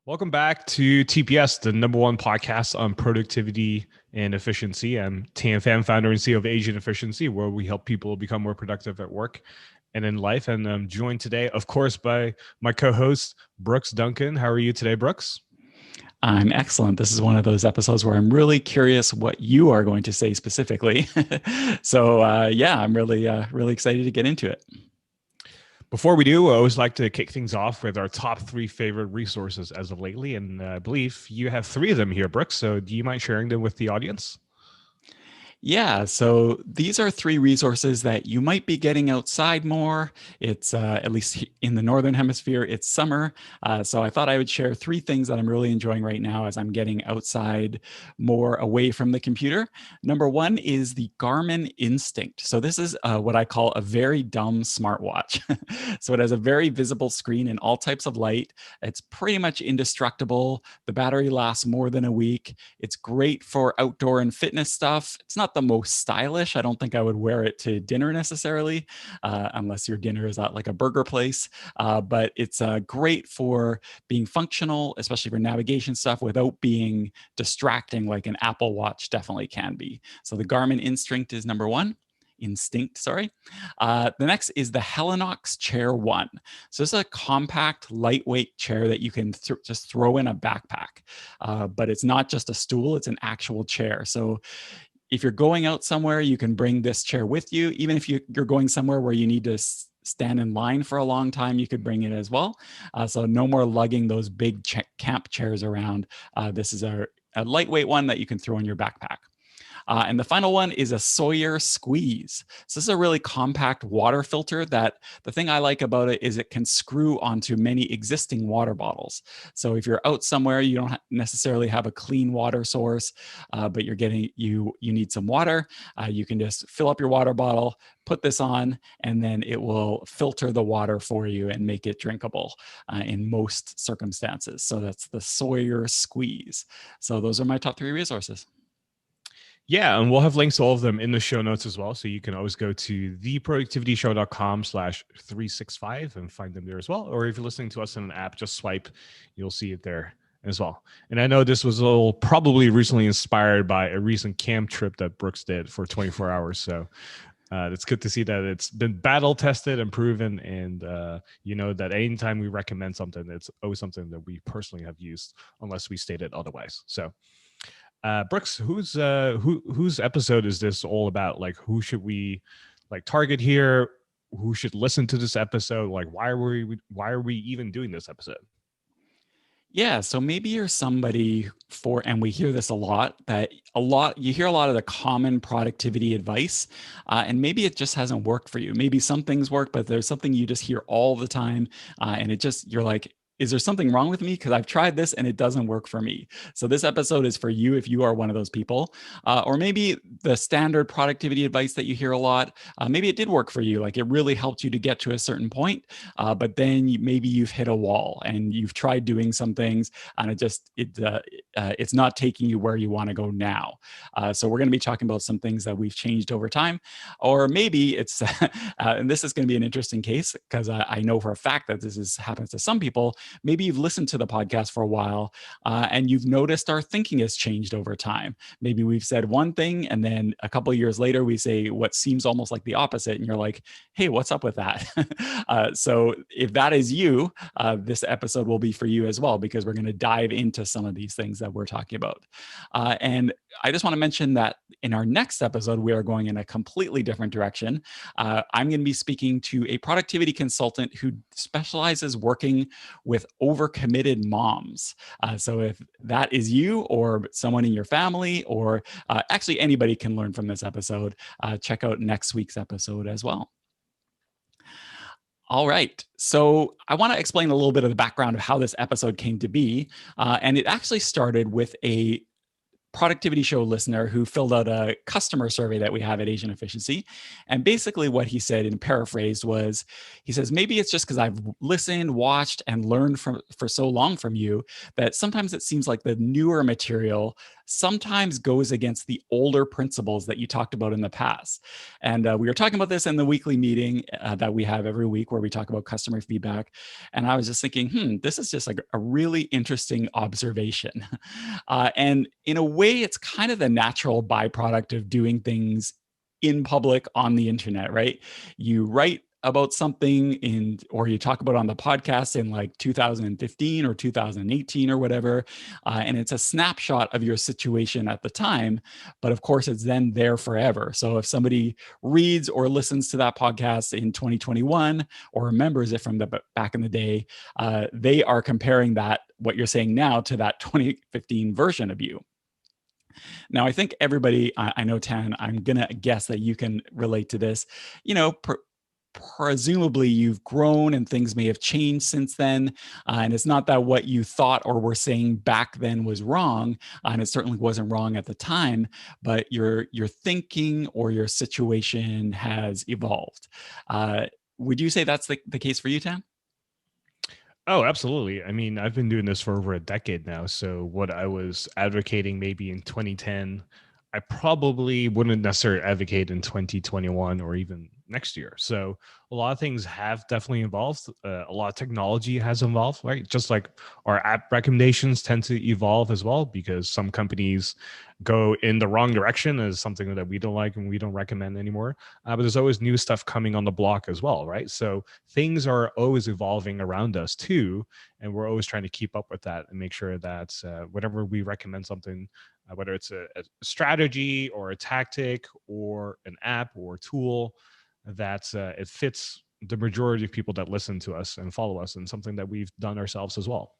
Welcome back to TPS, the number one podcast on productivity and efficiency. I'm Tan Pham, founder and CEO of Asian Efficiency, where we help people become more productive at work and in life. And I'm joined today, of course, by my co-host, Brooks Duncan. How are you today, Brooks? I'm excellent. This is one of those episodes where I'm really curious what you are going to say specifically. So I'm really excited to get into it. Before we do, I always like to kick things off with our top three favorite resources as of lately. And I believe you have three of them here, Brooks. So do you mind sharing them with the audience? Yeah, so these are three resources that you might be getting outside more. It's at least in the Northern Hemisphere, it's summer. So I thought I would share three things that I'm really enjoying right now as I'm getting outside more away from the computer. Number one is the Garmin Instinct. So this is what I call a very dumb smartwatch. So it has a very visible screen in all types of light. It's pretty much indestructible. The battery lasts more than a week. It's great for outdoor and fitness stuff. It's not the most stylish. I don't think I would wear it to dinner necessarily, unless your dinner is at like a burger place. But it's great for being functional, especially for navigation stuff, without being distracting like an Apple Watch definitely can be. So the Garmin Instinct is number one. Instinct, sorry. The next is the Helinox Chair 1. So this is a compact, lightweight chair that you can just throw in a backpack. But it's not just a stool, it's an actual chair. So if you're going out somewhere, you can bring this chair with you. Even if you're going somewhere where you need to stand in line for a long time, you could bring it as well. So no more lugging those big camp chairs around. This is a lightweight one that you can throw in your backpack. And the final one is a Sawyer Squeeze. So this is a really compact water filter that the thing I like about it is it can screw onto many existing water bottles. So if you're out somewhere, you don't necessarily have a clean water source, but you need some water, you can just fill up your water bottle, put this on, and then it will filter the water for you and make it drinkable in most circumstances. So that's the Sawyer Squeeze. So those are my top three resources. Yeah, and we'll have links to all of them in the show notes as well. So you can always go to theproductivityshow.com/365 and find them there as well. Or if you're listening to us in an app, just swipe, you'll see it there as well. And I know this was probably recently inspired by a recent camp trip that Brooks did for 24 hours. So it's good to see that it's been battle tested and proven. And that anytime we recommend something, it's always something that we personally have used, unless we state it otherwise. So Brooks, whose episode is this all about? Like, who should we target here? Who should listen to this episode? Like, why are we even doing this episode? Yeah, so maybe you're somebody and we hear this a lot, you hear a lot of the common productivity advice, and maybe it just hasn't worked for you. Maybe some things work, but there's something you just hear all the time, and you're like, is there something wrong with me? Because I've tried this and it doesn't work for me. So this episode is for you if you are one of those people. Or maybe the standard productivity advice that you hear a lot, maybe it did work for you. Like it really helped you to get to a certain point, but then maybe you've hit a wall and you've tried doing some things and it's not taking you where you want to go now. So we're going to be talking about some things that we've changed over time. Or maybe it's, and this is going to be an interesting case because I know for a fact that happens to some people. Maybe you've listened to the podcast for a while and you've noticed our thinking has changed over time. Maybe we've said one thing and then a couple of years later we say what seems almost like the opposite and you're like, hey, what's up with that? So if that is you, this episode will be for you as well, because we're going to dive into some of these things that we're talking about. And I just want to mention that in our next episode, we are going in a completely different direction. I'm going to be speaking to a productivity consultant who specializes working with overcommitted moms. So if that is you or someone in your family, or actually anybody can learn from this episode, check out next week's episode as well. All right. So I want to explain a little bit of the background of how this episode came to be. And it actually started with a productivity show listener who filled out a customer survey that we have at Asian Efficiency. And basically what he said, in paraphrased, was, he says, maybe it's just because I've listened, watched, and learned for so long from you that sometimes it seems like the newer material sometimes goes against the older principles that you talked about in the past. And we were talking about this in the weekly meeting that we have every week where we talk about customer feedback. And I was just thinking, this is just like a really interesting observation. And in a way, it's kind of the natural byproduct of doing things in public on the internet, right? You write about something in, or you talk about on the podcast in like 2015 or 2018 or whatever, and it's a snapshot of your situation at the time, but of course it's then there forever. So if somebody reads or listens to that podcast in 2021 or remembers it from the back in the day, they are comparing that, what you're saying now, to that 2015 version of you. Now, I think everybody, I know, Tan, I'm going to guess that you can relate to this. You know, presumably you've grown and things may have changed since then. And it's not that what you thought or were saying back then was wrong, and it certainly wasn't wrong at the time, but your thinking or your situation has evolved. Would you say that's the case for you, Tan? Oh, absolutely. I mean, I've been doing this for over a decade now. So what I was advocating maybe in 2010, I probably wouldn't necessarily advocate in 2021 or even next year. So a lot of things have definitely evolved. A lot of technology has evolved, right? Just like our app recommendations tend to evolve as well, because some companies go in the wrong direction as something that we don't like and we don't recommend anymore. But there's always new stuff coming on the block as well, right? So things are always evolving around us too, and we're always trying to keep up with that and make sure that whenever we recommend something, whether it's a strategy or a tactic or an app or a tool, that it fits the majority of people that listen to us and follow us, and something that we've done ourselves as well.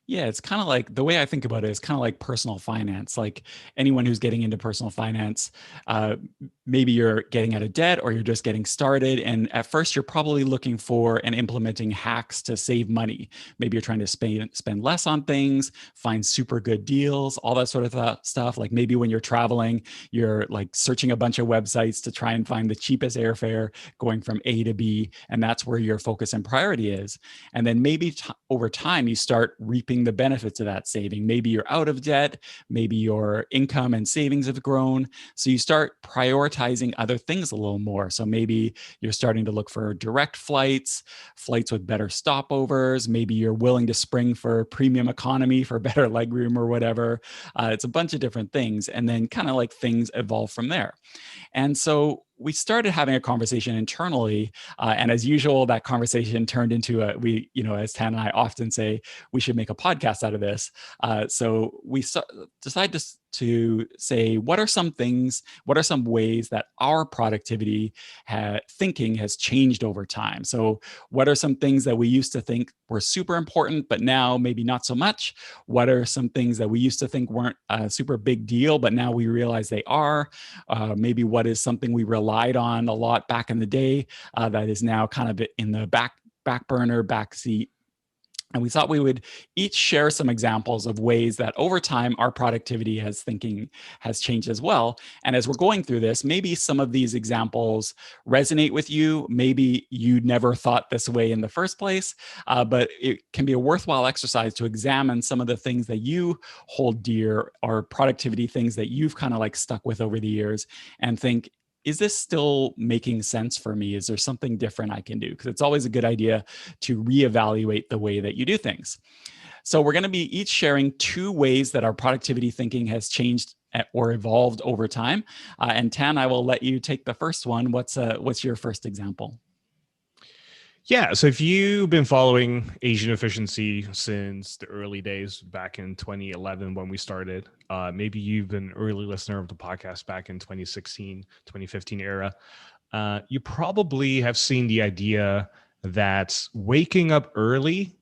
Yeah, it's kind of like, the way I think about it is kind of like personal finance. Like anyone who's getting into personal finance, uh, maybe you're getting out of debt or you're just getting started. And at first, you're probably looking for and implementing hacks to save money. Maybe you're trying to spend less on things, find super good deals, all that sort of stuff. Like maybe when you're traveling, you're like searching a bunch of websites to try and find the cheapest airfare going from A to B. And that's where your focus and priority is. And then maybe over time, you start reaping the benefits of that saving. Maybe you're out of debt, maybe your income and savings have grown. So you start prioritizing other things a little more. So maybe you're starting to look for direct flights, flights with better stopovers. Maybe you're willing to spring for premium economy for better legroom or whatever. It's a bunch of different things. And then kind of like things evolve from there. And so we started having a conversation internally. And as usual, that conversation turned into as Tan and I often say, we should make a podcast out of this. So we decided to say, what are some ways that our productivity thinking has changed over time? So what are some things that we used to think were super important, but now maybe not so much? What are some things that we used to think weren't a super big deal, but now we realize they are? Maybe what is something we relied on a lot back in the day that is now kind of in the back burner, back seat. And we thought we would each share some examples of ways that over time our productivity thinking has changed as well. And as we're going through this, maybe some of these examples resonate with you. Maybe you never thought this way in the first place, but it can be a worthwhile exercise to examine some of the things that you hold dear, or productivity things that you've kind of like stuck with over the years, and think, is this still making sense for me? Is there something different I can do? Because it's always a good idea to reevaluate the way that you do things. So we're going to be each sharing 2 ways that our productivity thinking has changed or evolved over time. And Tan, I will let you take the first one. What's your first example? Yeah. So if you've been following Asian efficiency since the early days back in 2011 when we started, maybe you've been an early listener of the podcast back in 2016, 2015 era, you probably have seen the idea that waking up early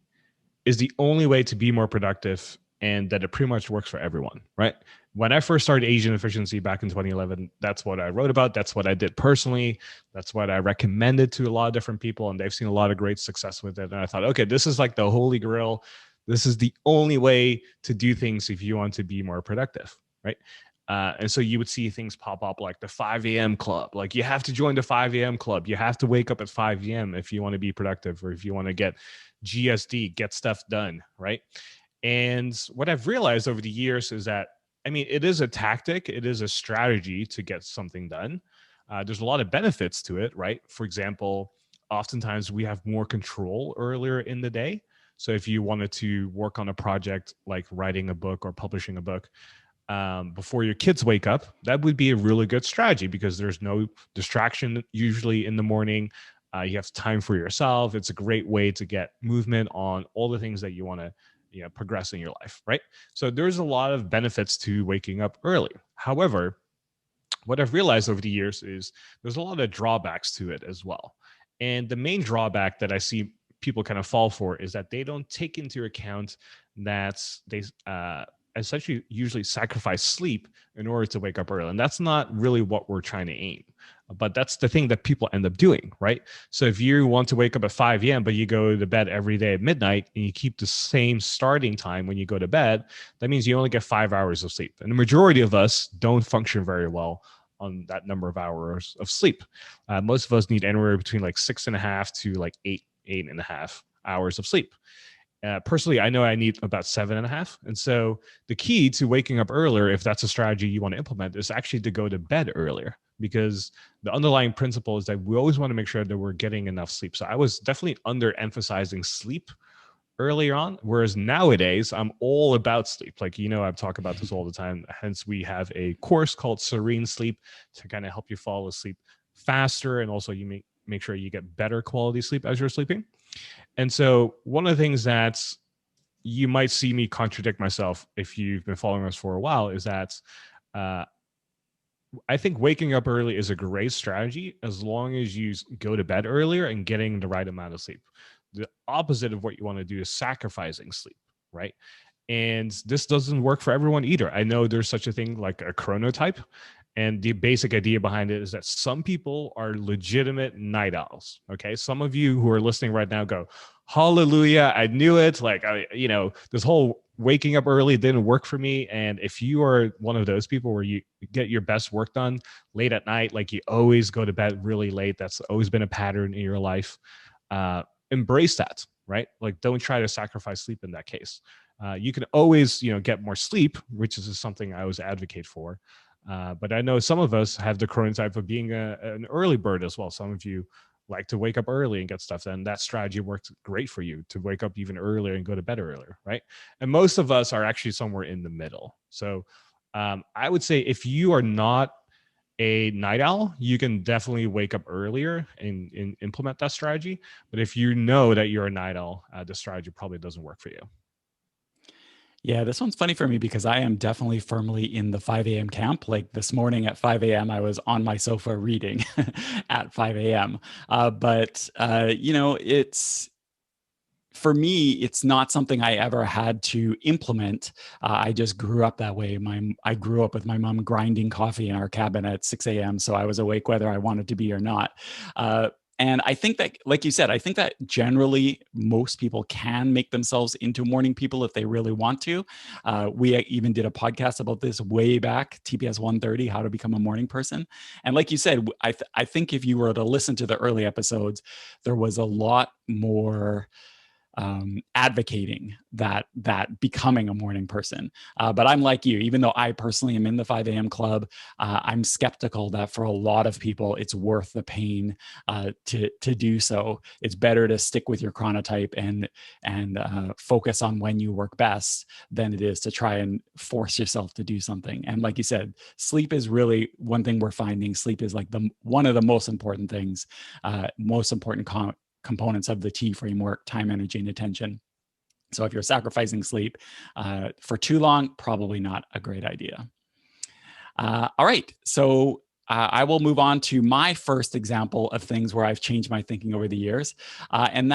is the only way to be more productive, and that it pretty much works for everyone, right? When I first started Asian efficiency back in 2011, that's what I wrote about. That's what I did personally. That's what I recommended to a lot of different people, and they've seen a lot of great success with it. And I thought, okay, this is like the holy grail. This is the only way to do things if you want to be more productive, right? And so you would see things pop up like the 5 a.m. club. Like you have to join the 5 a.m. club. You have to wake up at 5 a.m. if you want to be productive, or if you want to get GSD, get stuff done, right? And what I've realized over the years is that I mean, it is a tactic, it is a strategy to get something done. There's a lot of benefits to it, right? For example, oftentimes we have more control earlier in the day. So if you wanted to work on a project like writing a book or publishing a book, before your kids wake up, that would be a really good strategy because there's no distraction usually in the morning. You have time for yourself. It's a great way to get movement on all the things that you want to, progress in your life, right? So there's a lot of benefits to waking up early. However, what I've realized over the years is there's a lot of drawbacks to it as well. And the main drawback that I see people kind of fall for is that they don't take into account that they essentially usually sacrifice sleep in order to wake up early. And that's not really what we're trying to aim. But that's the thing that people end up doing, right? So if you want to wake up at 5 a.m., but you go to bed every day at midnight and you keep the same starting time when you go to bed, that means you only get 5 hours of sleep. And the majority of us don't function very well on that number of hours of sleep. Most of us need anywhere between like 6.5 to like 8.5 hours of sleep. Personally, I know I need about 7.5. And so the key to waking up earlier, if that's a strategy you want to implement, is actually to go to bed earlier, because the underlying principle is that we always want to make sure that we're getting enough sleep. So I was definitely underemphasizing sleep earlier on, whereas nowadays I'm all about sleep. Like, I talk about this all the time. Hence, we have a course called Serene Sleep to kind of help you fall asleep faster, and also you make sure you get better quality sleep as you're sleeping. And so one of the things that you might see me contradict myself if you've been following us for a while is that uh, I think waking up early is a great strategy as long as you go to bed earlier and getting the right amount of sleep. The opposite of what you want to do is sacrificing sleep, right? And this doesn't work for everyone either. I know there's such a thing like a chronotype. And the basic idea behind it is that some people are legitimate night owls. Okay. Some of you who are listening right now go, hallelujah, I knew it. Like, this whole waking up early didn't work for me. And if you are one of those people where you get your best work done late at night, like you always go to bed really late, that's always been a pattern in your life, embrace that, right? Like, don't try to sacrifice sleep in that case. You can always, get more sleep, which is something I always advocate for. But I know some of us have the chronotype of being an early bird as well. Some of you like to wake up early and get stuff done. That strategy works great for you to wake up even earlier and go to bed earlier, right? And most of us are actually somewhere in the middle. So I would say if you are not a night owl, you can definitely wake up earlier and implement that strategy. But if you know that you're a night owl, the strategy probably doesn't work for you. Yeah, this one's funny for me because I am definitely firmly in the 5 a.m. camp. Like this morning at 5 a.m., I was on my sofa reading at 5 a.m. It's for me, it's not something I ever had to implement. I just grew up that way. I grew up with my mom grinding coffee in our cabin at 6 a.m., so I was awake whether I wanted to be or not. And I think that, like you said, I think that generally most people can make themselves into morning people if they really want to. We even did a podcast about this way back, TPS 130, How to Become a Morning Person. And like you said, I think if you were to listen to the early episodes, there was a lot more advocating that becoming a morning person. But I'm like you, even though I personally am in the 5 a.m. club, I'm skeptical that for a lot of people, it's worth the pain to do so. It's better to stick with your chronotype and focus on when you work best than it is to try and force yourself to do something. And like you said, sleep is really one thing we're finding. Sleep is like one of the most important things, most important components of the T framework: time, energy, and attention. So if you're sacrificing sleep for too long, probably not a great idea. All right. So I will move on to my first example of things where I've changed my thinking over the years. And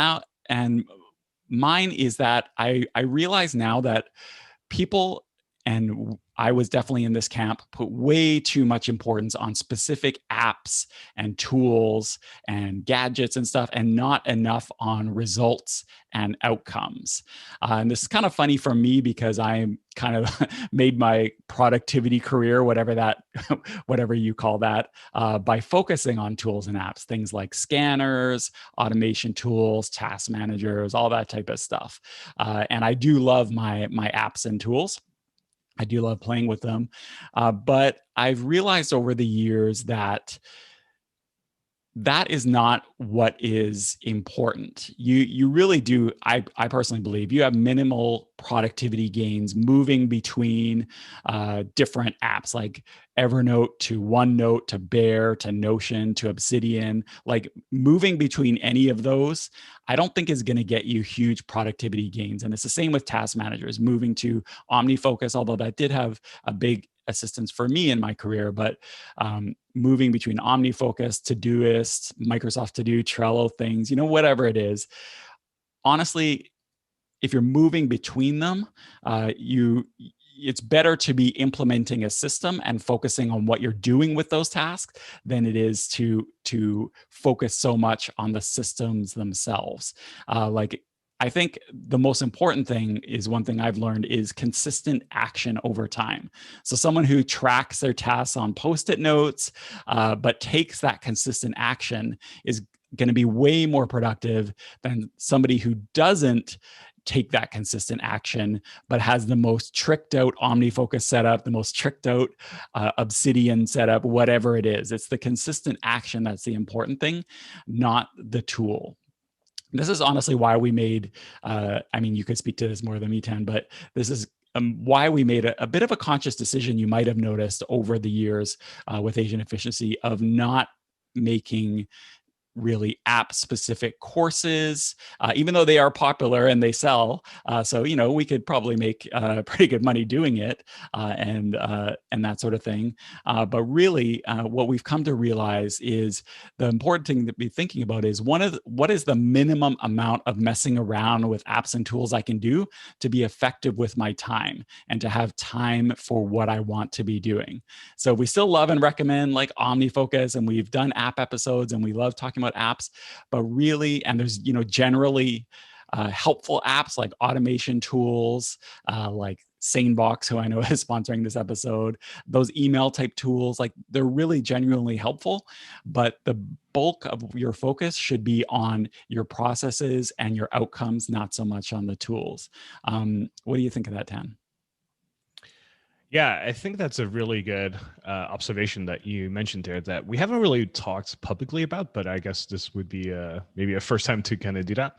mine is that I realize now that people, and I was definitely in this camp, put way too much importance on specific apps and tools and gadgets and stuff, and not enough on results and outcomes. And this is kind of funny for me because I kind of made my productivity career, whatever you call that, by focusing on tools and apps, things like scanners, automation tools, task managers, all that type of stuff. And I do love my apps and tools. I do love playing with them. But I've realized over the years that that is not what is important. You really do. I personally believe you have minimal productivity gains moving between different apps like Evernote to OneNote to Bear to Notion to Obsidian. Like moving between any of those, I don't think is going to get you huge productivity gains. And it's the same with task managers. Moving to OmniFocus, although that did have a big assistance for me in my career, but moving between OmniFocus, Todoist, Microsoft To Do, Trello things, whatever it is. Honestly, if you're moving between them, it's better to be implementing a system and focusing on what you're doing with those tasks than it is to focus so much on the systems themselves. Like I think the most important thing is one thing I've learned is consistent action over time. So someone who tracks their tasks on Post-it notes, but takes that consistent action is going to be way more productive than somebody who doesn't take that consistent action, but has the most tricked out OmniFocus setup, the most tricked out Obsidian setup, whatever it is. It's the consistent action that's the important thing, not the tool. This is honestly why we made, you could speak to this more than me, Tan, but this is why we made a bit of a conscious decision, you might have noticed over the years with Asian Efficiency, of not making really app specific courses, even though they are popular and they sell. So, we could probably make pretty good money doing it and that sort of thing. But really, what we've come to realize is the important thing to be thinking about is what is the minimum amount of messing around with apps and tools I can do to be effective with my time and to have time for what I want to be doing. So we still love and recommend like OmniFocus, and we've done app episodes and we love talking about apps, but really, and there's, generally helpful apps like automation tools, like SaneBox, who I know is sponsoring this episode, those email type tools, like they're really genuinely helpful, but the bulk of your focus should be on your processes and your outcomes, not so much on the tools. What do you think of that, Tan? Yeah, I think that's a really good observation that you mentioned there that we haven't really talked publicly about, but I guess this would be maybe a first time to kind of do that.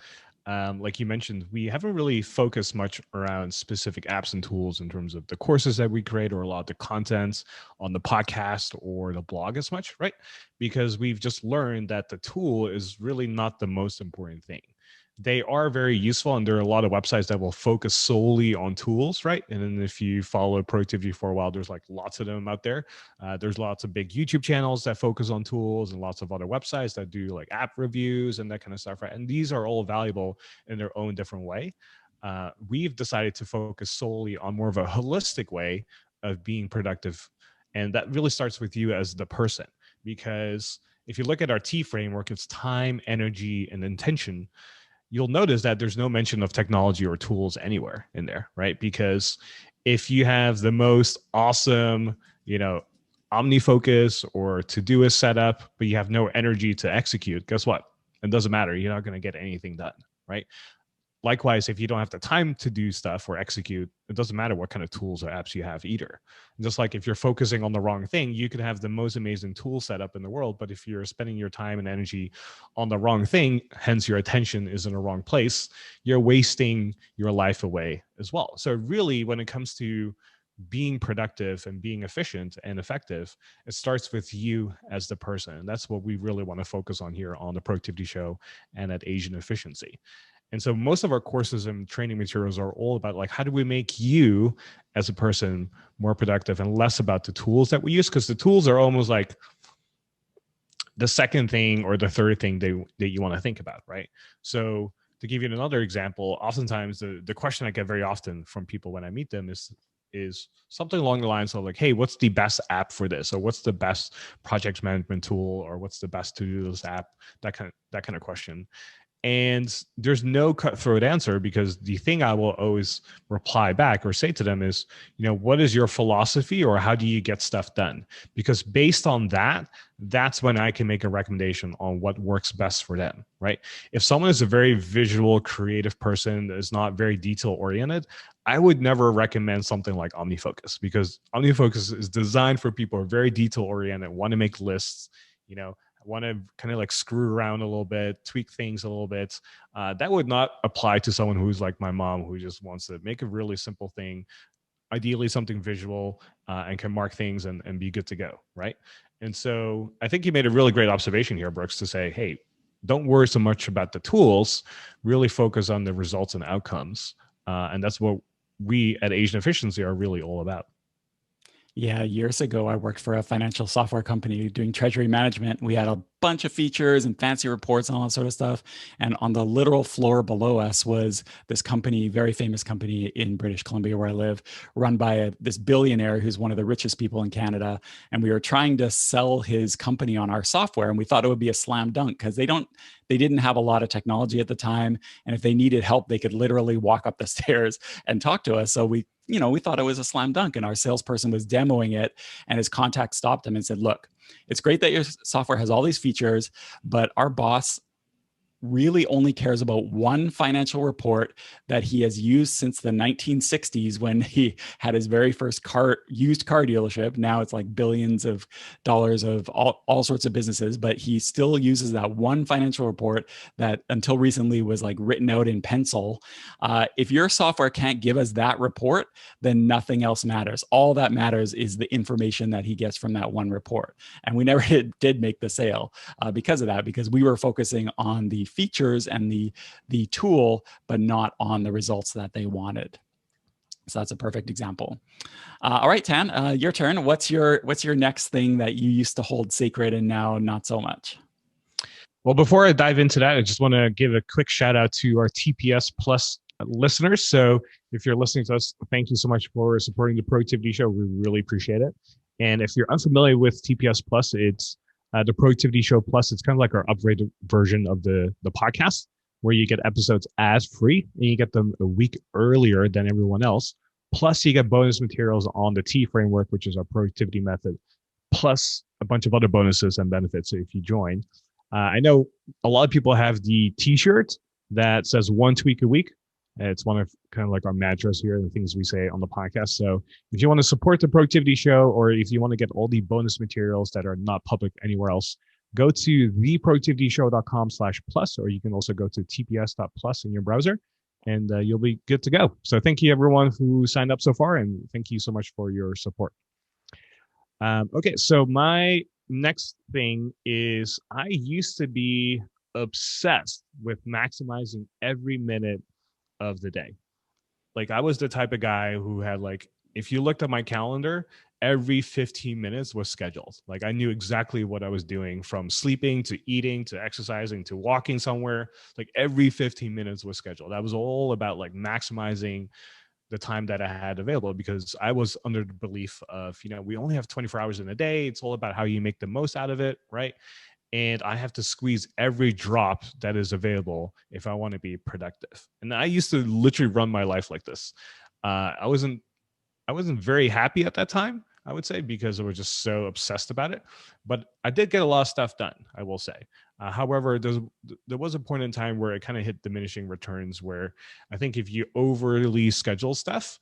Like you mentioned, we haven't really focused much around specific apps and tools in terms of the courses that we create or a lot of the content on the podcast or the blog as much, right? Because we've just learned that the tool is really not the most important thing. They are very useful, and there are a lot of websites that will focus solely on tools, right? And then if you follow productivity for a while, there's like lots of them out there. There's lots of big YouTube channels that focus on tools, and lots of other websites that do like app reviews and that kind of stuff, right? And these are all valuable in their own different way. We've decided to focus solely on more of a holistic way of being productive, and that really starts with you as the person. Because if you look at our T framework, it's time, energy, and intention. You'll notice that there's no mention of technology or tools anywhere in there, right? Because if you have the most awesome, OmniFocus or Todoist setup, but you have no energy to execute, guess what? It doesn't matter. You're not going to get anything done, right? Likewise, if you don't have the time to do stuff or execute, it doesn't matter what kind of tools or apps you have either. And just like if you're focusing on the wrong thing, you could have the most amazing tool setup in the world, but if you're spending your time and energy on the wrong thing, hence your attention is in the wrong place, you're wasting your life away as well. So really, when it comes to being productive and being efficient and effective, it starts with you as the person. And that's what we really want to focus on here on the Productivity Show and at Asian Efficiency. And so most of our courses and training materials are all about like, how do we make you as a person more productive and less about the tools that we use? Because the tools are almost like the second thing or the third thing that you want to think about, right? So to give you another example, oftentimes the question I get very often from people when I meet them is something along the lines of like, hey, what's the best app for this? Or what's the best project management tool? Or what's the best to-do list app? That kind of question. And there's no cutthroat answer, because the thing I will always reply back or say to them is, what is your philosophy, or how do you get stuff done? Because based on that, that's when I can make a recommendation on what works best for them, right? If someone is a very visual, creative person that is not very detail oriented, I would never recommend something like OmniFocus, because OmniFocus is designed for people who are very detail oriented, want to make lists, you know, want to kind of like screw around a little bit, tweak things a little bit. That would not apply to someone who's like my mom, who just wants to make a really simple thing, ideally something visual, and can mark things and be good to go, right? And so I think you made a really great observation here, Brooks, to say, hey, don't worry so much about the tools, really focus on the results and outcomes. And that's what we at Asian Efficiency are really all about. Yeah, years ago, I worked for a financial software company doing treasury management. We had a bunch of features and fancy reports and all that sort of stuff. And on the literal floor below us was this company, very famous company in British Columbia, where I live, run by this billionaire who's one of the richest people in Canada. And we were trying to sell his company on our software, and we thought it would be a slam dunk because they didn't have a lot of technology at the time. And if they needed help, they could literally walk up the stairs and talk to us. So we thought it was a slam dunk, and our salesperson was demoing it, and his contact stopped him and said, look, it's great that your software has all these features, but our boss really only cares about one financial report that he has used since the 1960s when he had his very first used car dealership. Now it's like billions of dollars of all sorts of businesses, but he still uses that one financial report that until recently was like written out in pencil. If your software can't give us that report, then nothing else matters. All that matters is the information that he gets from that one report. And we never did make the sale because of that, because we were focusing on the features and the tool, but not on the results that they wanted. So that's a perfect example. All right, Tan, your turn. What's your next thing that you used to hold sacred and now not so much? Well, before I dive into that, I just want to give a quick shout out to our TPS Plus listeners. So if you're listening to us, thank you so much for supporting the Productivity Show. We really appreciate it. And if you're unfamiliar with TPS Plus, it's the Productivity Show Plus. It's kind of like our upgraded version of the podcast, where you get episodes as free and you get them a week earlier than everyone else. Plus, you get bonus materials on the T framework, which is our productivity method, plus a bunch of other bonuses and benefits if you join. I know a lot of people have the T-shirt that says one tweak a week. It's one of kind of like our mantras here, the things we say on the podcast. So if you want to support the Productivity Show, or if you want to get all the bonus materials that are not public anywhere else, go to theproductivityshow.com/plus, or you can also go to tps.plus in your browser, and you'll be good to go. So thank you everyone who signed up so far, and thank you so much for your support. Okay, so my next thing is, I used to be obsessed with maximizing every minute of the day. Like, I was the type of guy who had, like, if you looked at my calendar, every 15 minutes was scheduled. Like, I knew exactly what I was doing, from sleeping to eating to exercising to walking somewhere. Like, every 15 minutes was scheduled. I was all about like maximizing the time that I had available, because I was under the belief of, we only have 24 hours in a day. It's all about how you make the most out of it, right? And I have to squeeze every drop that is available if I want to be productive. And I used to literally run my life like this. I wasn't very happy at that time, I would say, because I was just so obsessed about it. But I did get a lot of stuff done, I will say. However, there was a point in time where it kind of hit diminishing returns, where I think if you overly schedule stuff,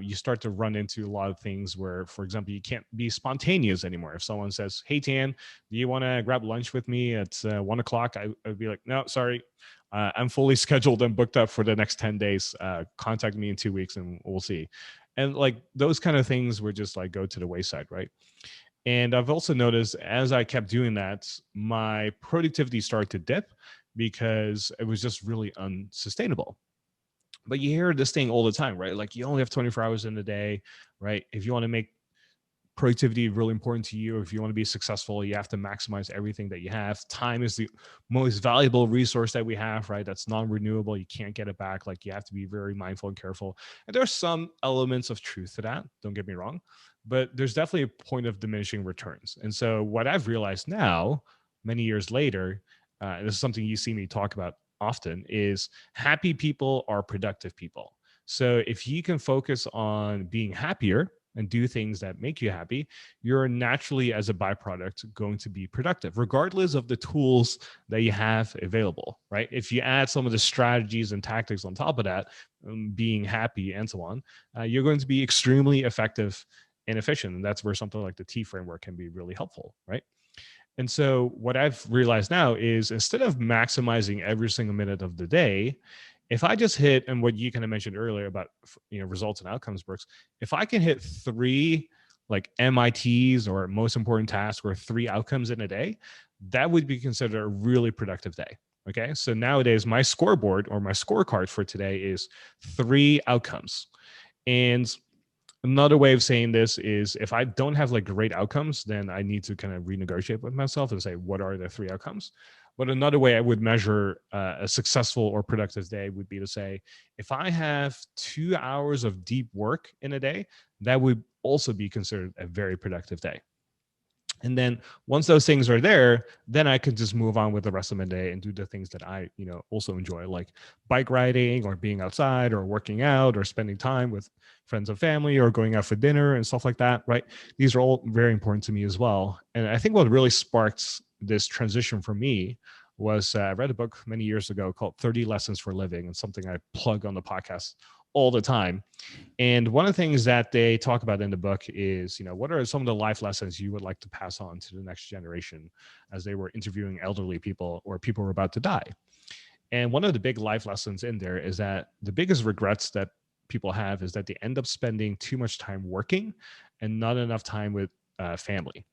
you start to run into a lot of things where, for example, you can't be spontaneous anymore. If someone says, "Hey, Tan, do you want to grab lunch with me at 1 o'clock?" I'd be like, "No, sorry. I'm fully scheduled and booked up for the next 10 days. Contact me in 2 weeks and we'll see." And like those kind of things were just like go to the wayside, right? And I've also noticed, as I kept doing that, my productivity started to dip, because it was just really unsustainable. But you hear this thing all the time, right? Like, you only have 24 hours in a day, right? If you want to make productivity really important to you, if you want to be successful, you have to maximize everything that you have. Time is the most valuable resource that we have, right? That's non-renewable. You can't get it back. Like, you have to be very mindful and careful. And there's some elements of truth to that, don't get me wrong, but there's definitely a point of diminishing returns. And so what I've realized now, many years later, and this is something you see me talk about often, is happy people are productive people. So if you can focus on being happier, and do things that make you happy, you're naturally, as a byproduct, going to be productive, regardless of the tools that you have available, right? If you add some of the strategies and tactics on top of that, being happy and so on, you're going to be extremely effective and efficient. And that's where something like the T framework can be really helpful, right? And so what I've realized now is, instead of maximizing every single minute of the day, if I just hit, and what you kind of mentioned earlier about results and outcomes, Brooks, if I can hit three like MITs or most important tasks or three outcomes in a day, that would be considered a really productive day. Okay. So nowadays my scoreboard or my scorecard for today is three outcomes. And another way of saying this is, if I don't have like great outcomes, then I need to kind of renegotiate with myself and say, what are the three outcomes? But another way I would measure a successful or productive day would be to say, if I have 2 hours of deep work in a day, that would also be considered a very productive day. And then once those things are there, then I can just move on with the rest of my day and do the things that I, also enjoy, like bike riding or being outside or working out or spending time with friends and family or going out for dinner and stuff like that, right? These are all very important to me as well. And I think what really sparked this transition for me was, I read a book many years ago called 30 Lessons for Living, and something I plug on the podcast all the time. And one of the things that they talk about in the book is, what are some of the life lessons you would like to pass on to the next generation, as they were interviewing elderly people or people who were about to die. And one of the big life lessons in there is that the biggest regrets that people have is that they end up spending too much time working and not enough time with family.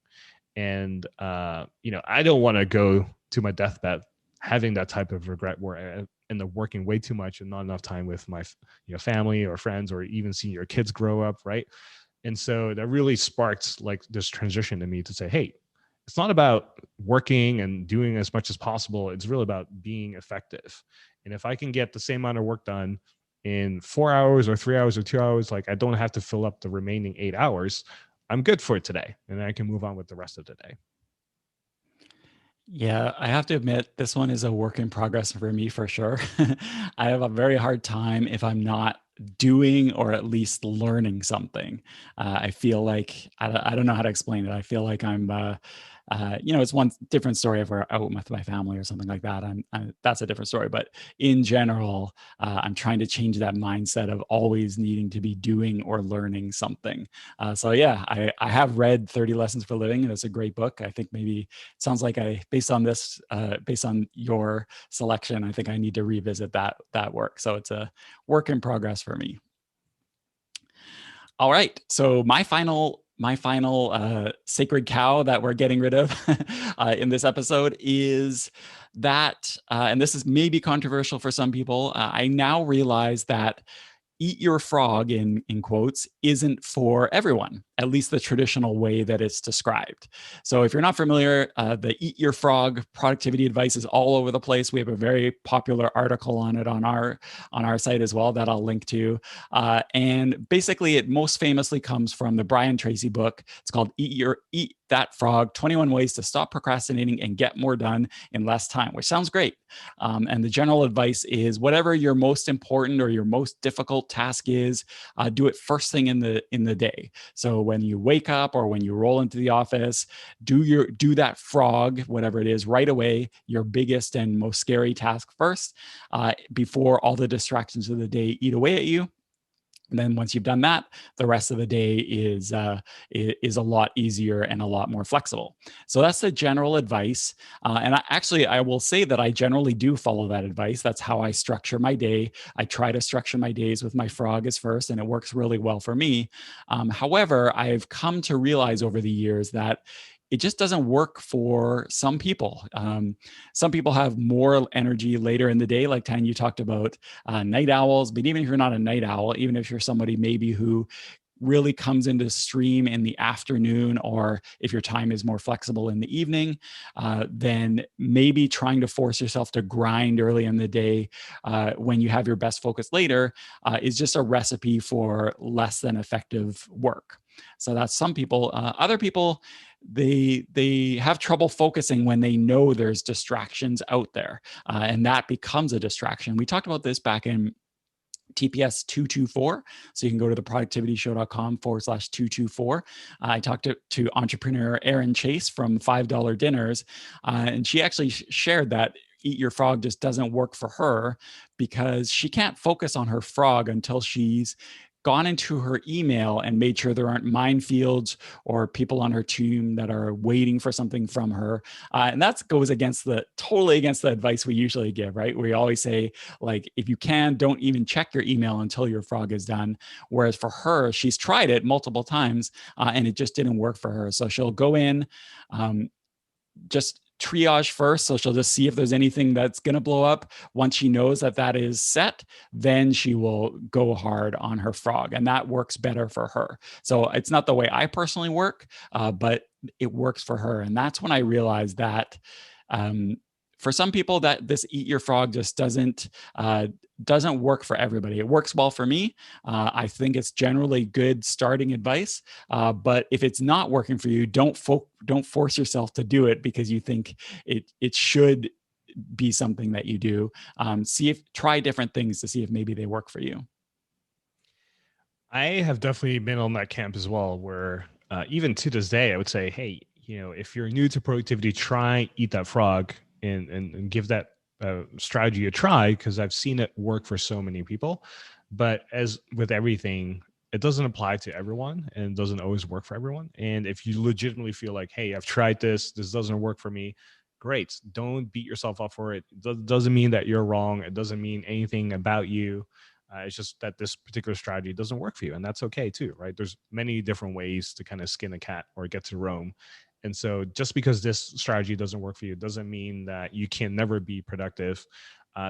And, I don't want to go to my deathbed having that type of regret where I end up working way too much and not enough time with my family or friends, or even seeing your kids grow up, right? And so that really sparked like this transition in me to say, hey, it's not about working and doing as much as possible. It's really about being effective. And if I can get the same amount of work done in 4 hours or 3 hours or 2 hours, like I don't have to fill up the remaining 8 hours, I'm good for today. And I can move on with the rest of the day. Yeah, I have to admit, this one is a work in progress for me for sure. I have a very hard time if I'm not doing or at least learning something. I feel like, I don't know how to explain it. I feel like it's one different story if we're out with my family or something like that. That's a different story. But in general, I'm trying to change that mindset of always needing to be doing or learning something. So yeah, I have read 30 Lessons for Living, and it's a great book. I think maybe it sounds like based on your selection, I think I need to revisit that work. So it's a work in progress for me. All right. So my final sacred cow that we're getting rid of in this episode is that, and this is maybe controversial for some people. I now realize that eat your frog, in quotes, isn't for everyone, at least the traditional way that it's described. So if you're not familiar, the eat your frog productivity advice is all over the place. We have a very popular article on it on our site as well that I'll link to. And basically it most famously comes from the Brian Tracy book. It's called Eat That Frog, 21 Ways to Stop Procrastinating and Get More Done in Less Time, which sounds great. And the general advice is, whatever your most important or your most difficult task is, do it first thing in the day. So when you wake up or when you roll into the office, do that frog, whatever it is, right away, your biggest and most scary task first, before all the distractions of the day eat away at you. And then once you've done that, the rest of the day is a lot easier and a lot more flexible. So that's the general advice. And I will say that I generally do follow that advice. That's how I structure my day. I try to structure my days with my frog as first, and it works really well for me. However, I've come to realize over the years that it just doesn't work for some people. Some people have more energy later in the day, like Tan, you talked about night owls. But even if you're not a night owl, even if you're somebody maybe who really comes into stream in the afternoon, or if your time is more flexible in the evening, then maybe trying to force yourself to grind early in the day when you have your best focus later is just a recipe for less than effective work. So that's some people. Other people, they have trouble focusing when they know there's distractions out there, and that becomes a distraction. We talked about this back in TPS 224. So you can go to theproductivityshow.com/224. I talked to entrepreneur Erin Chase from $5 Dinners, and she actually shared that Eat Your Frog just doesn't work for her because she can't focus on her frog until she's gone into her email and made sure there aren't minefields or people on her team that are waiting for something from her. And that goes totally against the advice we usually give, right? We always say, like, if you can, don't even check your email until your frog is done. Whereas for her, she's tried it multiple times and it just didn't work for her. So she'll go in, just triage first. So she'll just see if there's anything that's going to blow up. Once she knows that that is set, then she will go hard on her frog. And that works better for her. So it's not the way I personally work, but it works for her. And that's when I realized that for some people that this Eat Your Frog just doesn't work for everybody. It works well for me. I think it's generally good starting advice. But if it's not working for you, don't force yourself to do it because you think it should be something that you do. Try different things to see if maybe they work for you. I have definitely been on that camp as well, where even to this day, I would say, hey, if you're new to productivity, try Eat That Frog and give that strategy a try, because I've seen it work for so many people. But as with everything, it doesn't apply to everyone and doesn't always work for everyone. And if you legitimately feel like, hey, I've tried this doesn't work for me, great. Don't beat yourself up for it. It doesn't mean that you're wrong. It doesn't mean anything about you. It's just that this particular strategy doesn't work for you, and that's okay too, right? There's many different ways to kind of skin a cat or get to Rome. And so just because this strategy doesn't work for you doesn't mean that you can never be productive.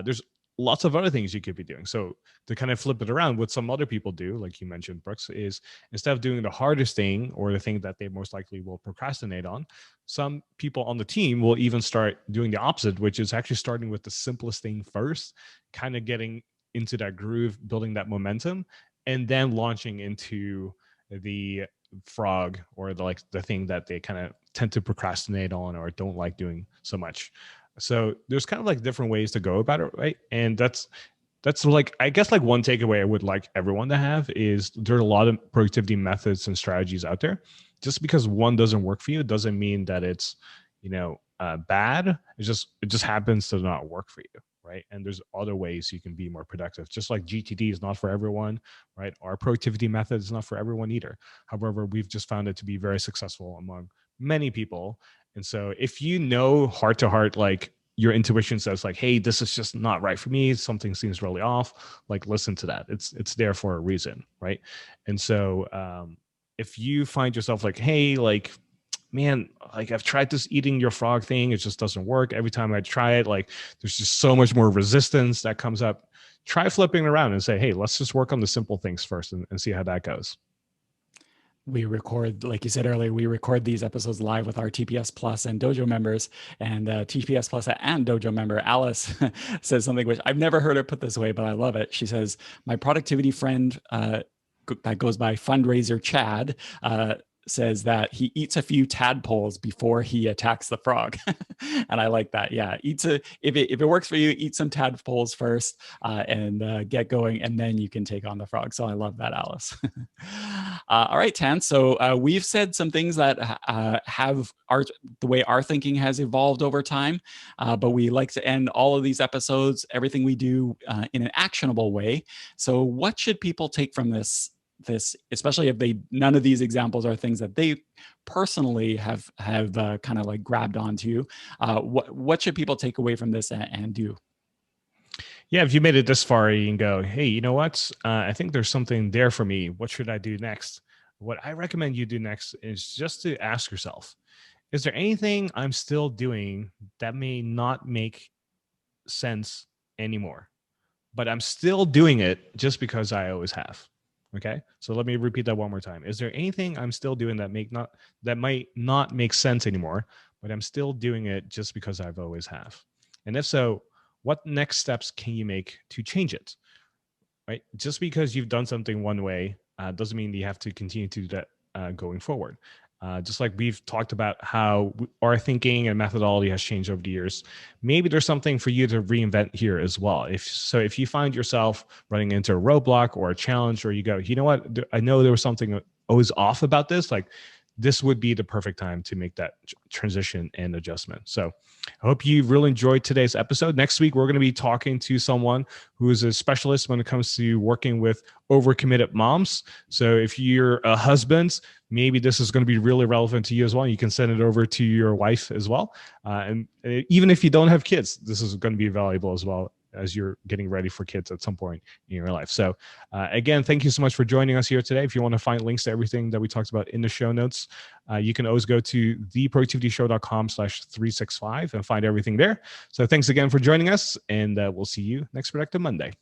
There's lots of other things you could be doing. So to kind of flip it around, what some other people do, like you mentioned, Brooks, is instead of doing the hardest thing or the thing that they most likely will procrastinate on, some people on the team will even start doing the opposite, which is actually starting with the simplest thing first, kind of getting into that groove, building that momentum, and then launching into the frog or the thing that they kind of tend to procrastinate on or don't like doing so much. So there's kind of like different ways to go about it, right? And that's like, I guess, like one takeaway I would like everyone to have is there are a lot of productivity methods and strategies out there. Just because one doesn't work for you doesn't mean that it's bad. It just happens to not work for you, right? And there's other ways you can be more productive. Just like GTD is not for everyone, right? Our productivity method is not for everyone either. However, we've just found it to be very successful among many people. And so if you know heart to heart, like your intuition says like, hey, this is just not right for me, something seems really off, like listen to that. It's there for a reason, right? And so if you find yourself like, hey, like, man, like I've tried this Eating Your Frog thing, it just doesn't work. Every time I try it, like there's just so much more resistance that comes up. Try flipping around and say, hey, let's just work on the simple things first and see how that goes. We record, like you said earlier, we record these episodes live with our TPS Plus and Dojo members. And TPS Plus and Dojo member Alice says something which I've never heard her put this way, but I love it. She says, my productivity friend that goes by Fundraiser Chad says that he eats a few tadpoles before he attacks the frog. And I like that. Yeah, if it works for you, eat some tadpoles first and get going, and then you can take on the frog. So I love that, Alice. All right, Tan. So we've said some things that have the way our thinking has evolved over time, but we like to end all of these episodes, everything we do, in an actionable way. So what should people take from this, especially if none of these examples are things that they personally have kind of like grabbed onto? What should people take away from this and do? Yeah, if you made it this far, you can go, hey, you know what? I think there's something there for me. What should I do next? What I recommend you do next is just to ask yourself, is there anything I'm still doing that may not make sense anymore, but I'm still doing it just because I always have? Okay. So let me repeat that one more time. Is there anything I'm still doing that might not make sense anymore, but I'm still doing it just because I've always have? And if so, what next steps can you make to change it? Right? Just because you've done something one way doesn't mean you have to continue to do that going forward. Just like we've talked about how our thinking and methodology has changed over the years, maybe there's something for you to reinvent here as well. If you find yourself running into a roadblock or a challenge, or you go, you know what, I know there was something always off about this, like this would be the perfect time to make that transition and adjustment. So I hope you really enjoyed today's episode. Next week, we're going to be talking to someone who is a specialist when it comes to working with overcommitted moms. So if you're a husband, maybe this is going to be really relevant to you as well. You can send it over to your wife as well. And even if you don't have kids, this is going to be valuable as well as you're getting ready for kids at some point in your life. So again, thank you so much for joining us here today. If you want to find links to everything that we talked about in the show notes, you can always go to theproductivityshow.com/365 and find everything there. So thanks again for joining us, and we'll see you next Productive Monday.